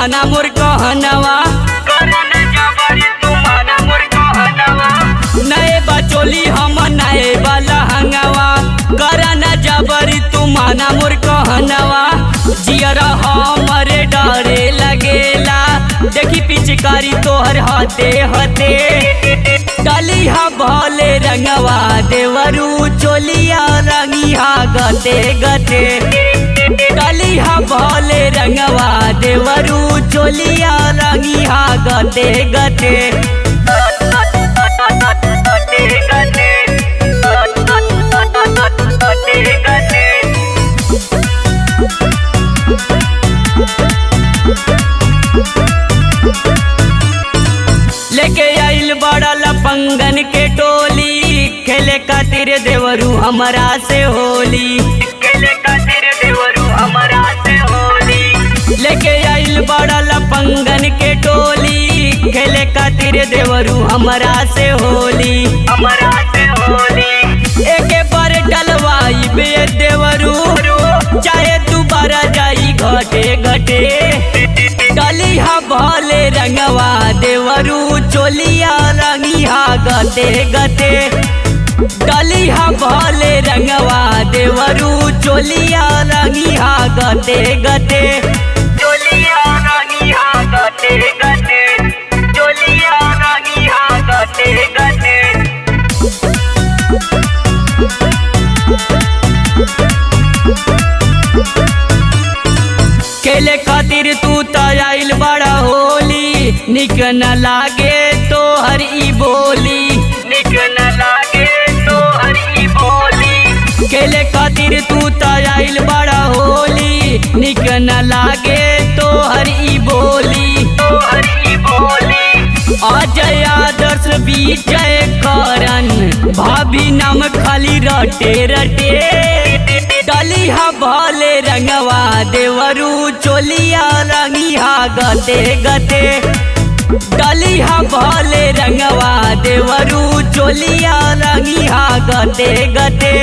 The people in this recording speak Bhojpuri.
माना मोर कहनवा, करना जबरी तू माना मोर कहनवा। नए बचोली हम नए लहंगवा, करना जबरी तू माना मोर कहनवा। जियरा हमरे डरे लगेला, देखी पिचकारी तोहर हते हते। डलिया भले रंगवा देवरू चोलिया रंगिया गते गते। डलिया भले रंगवा देवरू चोलिया रंगिया गते गते। लेके आइल बड़ा लपंगन के टोली, खेले खातिर देवरू हमरा से होली। खेले खातिर देवरू हमरा से होली। लेके आइल बड़ा लपंगन के टोली, खेले खातिर देवरू हमरा से होली। हमरा से होली। एके बार डलवाई बे देवरू, चाहे दोबारा जाई घटे घटे। डलिया भले रंगवा देवरू चोलिया रंगिया गते गते। डलिया भले रंगवा देवरू चोलिया रंगिया गते गते। चोलिया रंगिया गते गते। चोलिया रंगिया गते गते। खेले खातिर तू तैयार बड़ा होली, निक न लागे तो हर ई बोली। निक न लागे तो हरी बोली। खेले खातिर तू तैयार बड़ा होली, निक न लागे तो हर ई बोली। तो हरी बोली। अजय आदर्श विजय करन, भाभी नाम खाली रटे रटे। डलिया भले रंगवा देवरू चोलिया रंगिया गते गते। डलिया भले रंगवा देवरू चोलिया रंगिया गते गते।